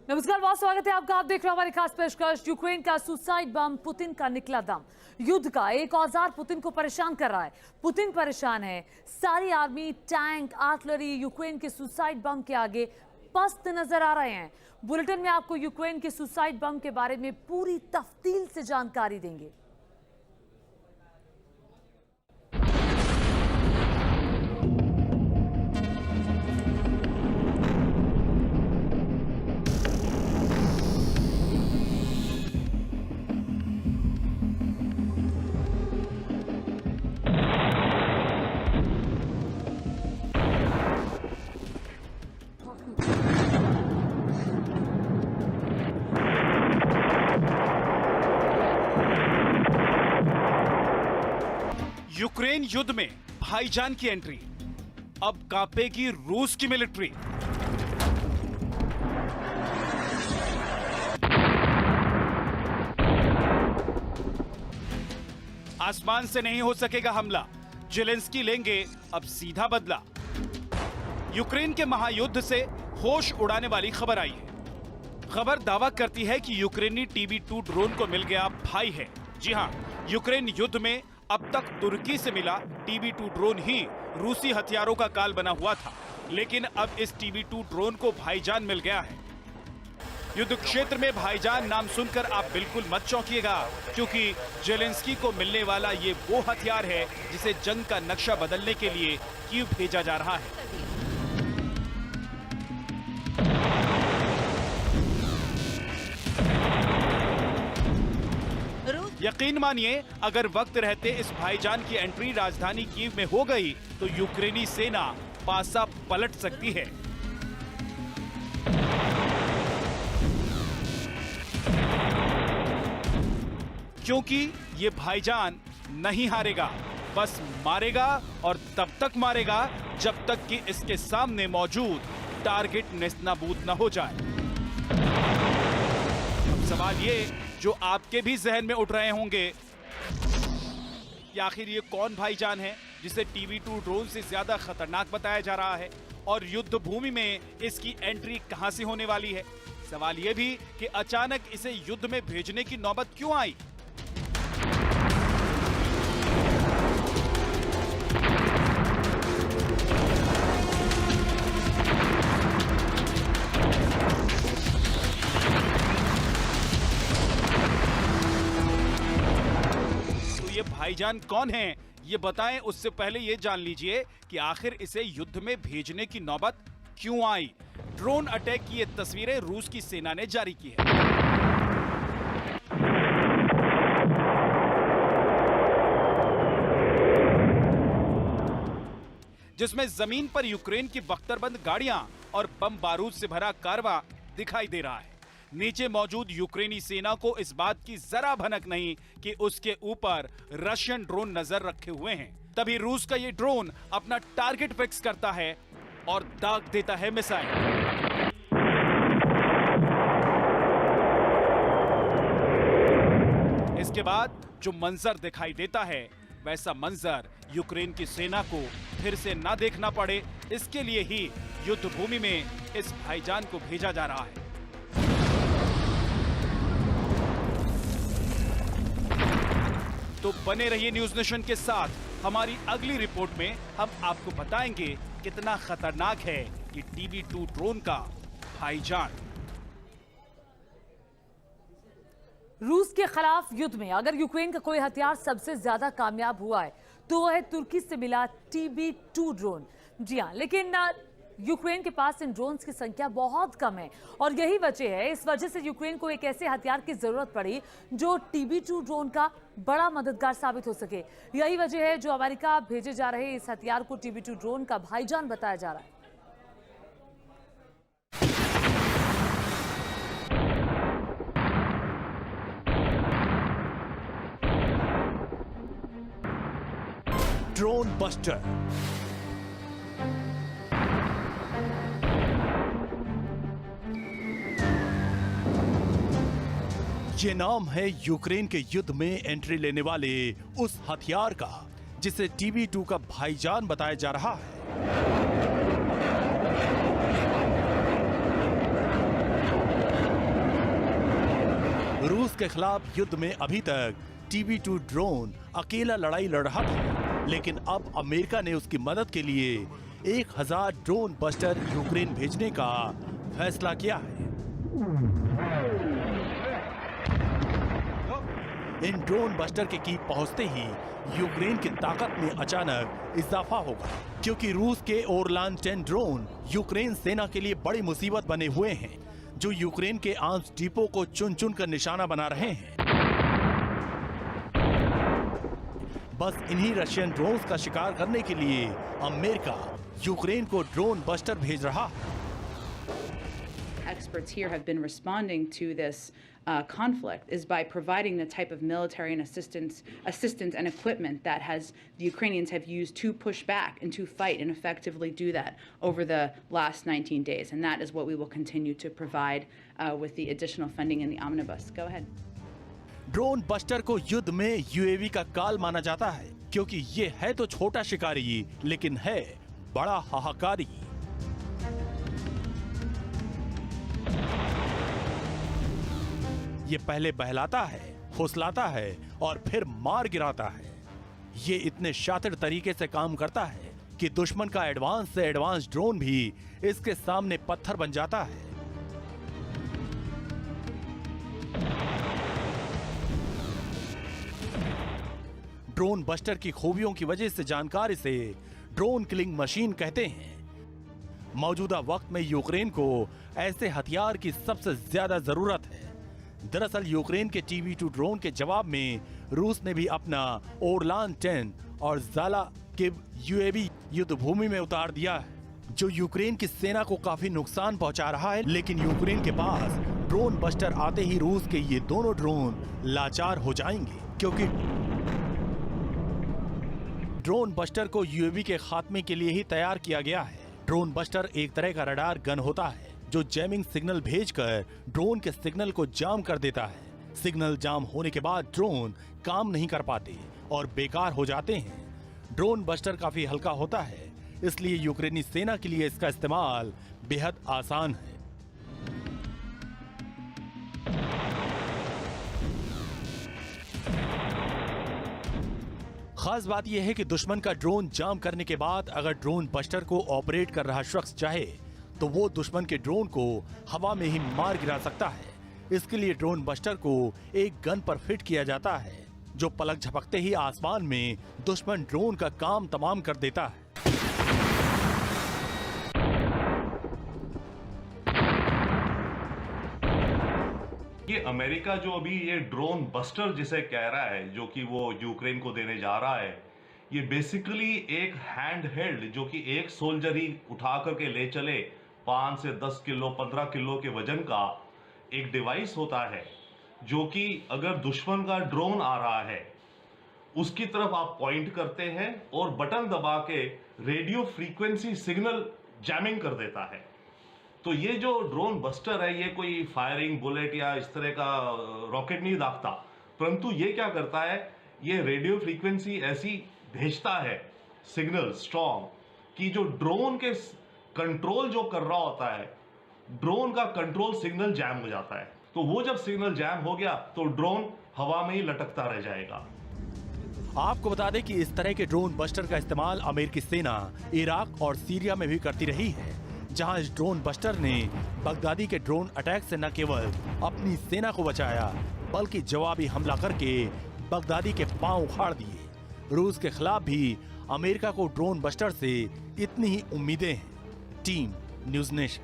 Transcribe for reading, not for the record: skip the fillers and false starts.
नमस्कार, बहुत स्वागत है आपका। आप देख रहे हो हमारी खास पेशकश। यूक्रेन का सुसाइड बम, पुतिन का निकला दम। युद्ध का एक औजार पुतिन को परेशान कर रहा है। पुतिन परेशान है। सारी आर्मी, टैंक, आर्टिलरी यूक्रेन के सुसाइड बम के आगे पस्त नजर आ रहे हैं। बुलेटिन में आपको यूक्रेन के सुसाइड बम के बारे में पूरी तफसील से जानकारी देंगे। यूक्रेन युद्ध में भाईजान की एंट्री, अब कांपेगी रूस की मिलिट्री। आसमान से नहीं हो सकेगा हमला, जेलेंस्की लेंगे अब सीधा बदला। यूक्रेन के महायुद्ध से होश उड़ाने वाली खबर आई है। खबर दावा करती है कि यूक्रेनी TB2 ड्रोन को मिल गया भाई है। जी हां, यूक्रेन युद्ध में अब तक तुर्की से मिला TB2 ड्रोन ही रूसी हथियारों का काल बना हुआ था, लेकिन अब इस TB2 ड्रोन को भाईजान मिल गया है। युद्ध क्षेत्र में भाईजान नाम सुनकर आप बिल्कुल मत चौंकिएगा, क्योंकि जेलेंस्की को मिलने वाला ये वो हथियार है जिसे जंग का नक्शा बदलने के लिए कीव भेजा जा रहा है। यकीन मानिए, अगर वक्त रहते इस भाईजान की एंट्री राजधानी कीव में हो गई तो यूक्रेनी सेना पासा पलट सकती है। क्योंकि ये भाईजान नहीं हारेगा, बस मारेगा, और तब तक मारेगा जब तक कि इसके सामने मौजूद टारगेट नेस्तनाबूद न हो जाए। अब सवाल ये जो आपके भी जहन में उठ रहे होंगे कि आखिर ये कौन भाईजान है जिसे TB2 ड्रोन से ज्यादा खतरनाक बताया जा रहा है, और युद्ध भूमि में इसकी एंट्री कहां से होने वाली है। सवाल ये भी कि अचानक इसे युद्ध में भेजने की नौबत क्यों आई। ये भाईजान कौन हैं, ये बताएं, उससे पहले ये जान लीजिए कि आखिर इसे युद्ध में भेजने की नौबत क्यों आई। ड्रोन अटैक की ये तस्वीरें रूस की सेना ने जारी की है। जिसमें जमीन पर यूक्रेन की बख्तरबंद गाड़ियां और बम बारूद से भरा कारवां दिखाई दे रहा है। नीचे मौजूद यूक्रेनी सेना को इस बात की जरा भनक नहीं कि उसके ऊपर रशियन ड्रोन नजर रखे हुए हैं। तभी रूस का ये ड्रोन अपना टारगेट फिक्स करता है और दाग देता है मिसाइल। इसके बाद जो मंजर दिखाई देता है, वैसा मंजर यूक्रेन की सेना को फिर से ना देखना पड़े, इसके लिए ही युद्ध भूमि में इस भाईजान को भेजा जा रहा है। तो बने रहिए न्यूज नेशन के साथ। हमारी अगली रिपोर्ट में हम आपको बताएंगे कितना खतरनाक है ये TB2 ड्रोन का भाईजान। रूस के खिलाफ युद्ध में अगर यूक्रेन का कोई हथियार सबसे ज्यादा कामयाब हुआ है तो वो है तुर्की से मिला TB2 ड्रोन। जी हाँ, लेकिन यूक्रेन के पास इन ड्रोन्स की संख्या बहुत कम है और यही वजह है। इस वजह से यूक्रेन को एक ऐसे हथियार की जरूरत पड़ी जो TB2 ड्रोन का बड़ा मददगार साबित हो सके। यही वजह है जो अमेरिका भेजे जा रहे इस हथियार को TB2 ड्रोन का भाईजान बताया जा रहा है। ड्रोन बस्टर, ये नाम है यूक्रेन के युद्ध में एंट्री लेने वाले उस हथियार का जिसे TB2 का भाईजान बताया जा रहा है। रूस के खिलाफ युद्ध में अभी तक TB2 ड्रोन अकेला लड़ाई लड़ रहा था, लेकिन अब अमेरिका ने उसकी मदद के लिए 1000 ड्रोन बस्टर यूक्रेन भेजने का फैसला किया है। इन ड्रोन बस्टर के कीप पहुंचते ही यूक्रेन की ताकत में अचानक इजाफा होगा, क्योंकि रूस के ओरलान 10 ड्रोन यूक्रेन सेना के लिए बड़ी मुसीबत बने हुए हैं, जो यूक्रेन के आर्म्स डिपो को चुन चुन कर निशाना बना रहे हैं। बस इन्हीं रशियन ड्रोन्स का शिकार करने के लिए अमेरिका यूक्रेन को ड्रोन बस्टर भेज रहा है। Experts here have been responding to this conflict is by providing the type of military and assistance and equipment that the Ukrainians have used to push back and to fight and effectively do that over the last 19 days. And that is what we will continue to provide with the additional funding in the omnibus. Go ahead. Drone buster को युद्ध में UAV का काल माना जाता है, क्योंकि ये है तो छोटा शिकारी, लेकिन है बड़ा हाहाकारी। ये पहले बहलाता है, फुसलाता है और फिर मार गिराता है। ये इतने शातिर तरीके से काम करता है कि दुश्मन का एडवांस से एडवांस ड्रोन भी इसके सामने पत्थर बन जाता है। ड्रोन बस्टर की खूबियों की वजह से जानकार इसे ड्रोन किलिंग मशीन कहते हैं। मौजूदा वक्त में यूक्रेन को ऐसे हथियार की सबसे ज्यादा जरूरत है। दरअसल यूक्रेन के TB2 ड्रोन के जवाब में रूस ने भी अपना ओरलान 10 और ज़ाला किव UAV युद्ध भूमि में उतार दिया है, जो यूक्रेन की सेना को काफी नुकसान पहुंचा रहा है। लेकिन यूक्रेन के पास ड्रोन बस्टर आते ही रूस के ये दोनों ड्रोन लाचार हो जाएंगे, क्योंकि ड्रोन बस्टर को UAV के खात्मे के लिए ही तैयार किया गया है। ड्रोन बस्टर एक तरह का रडार गन होता है, जो जैमिंग सिग्नल भेजकर ड्रोन के सिग्नल को जाम कर देता है। सिग्नल जाम होने के बाद ड्रोन काम नहीं कर पाते और बेकार हो जाते हैं। ड्रोन बस्टर काफी हल्का होता है, इसलिए यूक्रेनी सेना के लिए इसका इस्तेमाल बेहद आसान है। खास बात यह है कि दुश्मन का ड्रोन जाम करने के बाद अगर ड्रोन बस्टर को ऑपरेट कर रहा शख्स चाहे तो वो दुश्मन के ड्रोन को हवा में ही मार गिरा सकता है। इसके लिए ड्रोन बस्टर को एक गन पर फिट किया जाता है, जो पलक झपकते ही आसमान में दुश्मन ड्रोन का काम तमाम कर देता है। ये अमेरिका जो अभी ये ड्रोन बस्टर जिसे कह रहा है, जो कि वो यूक्रेन को देने जा रहा है, ये बेसिकली एक हैंड हेल्ड, जो कि एक सोल्जर ही उठा करके ले चले 5 से 10 किलो 15 किलो के वजन का एक डिवाइस होता है, जो कि अगर दुश्मन का ड्रोन आ रहा है उसकी तरफ आप पॉइंट करते हैं और बटन दबा के रेडियो फ्रीक्वेंसी सिग्नल जैमिंग कर देता है। तो ये जो ड्रोन बस्टर है, ये कोई फायरिंग बुलेट या इस तरह का रॉकेट नहीं दागता, परंतु ये क्या करता है, ये रेडियो फ्रीक्वेंसी ऐसी भेजता है सिग्नल स्ट्रॉन्ग कि जो ड्रोन के कंट्रोल जो कर रहा होता है, ड्रोन का कंट्रोल सिग्नल जैम हो जाता है। तो वो जब सिग्नल जैम हो गया तो ड्रोन हवा में ही लटकता रह जाएगा। आपको बता दें कि इस तरह के ड्रोन बस्टर का इस्तेमाल अमेरिकी सेना इराक और सीरिया में भी करती रही है, जहां इस ड्रोन बस्टर ने बगदादी के ड्रोन अटैक से न केवल अपनी सेना को बचाया, बल्कि जवाबी हमला करके बगदादी के पांव उखाड़ दिए। रूस के खिलाफ भी अमेरिका को ड्रोन बस्टर से इतनी ही उम्मीदें हैं। Team news nation.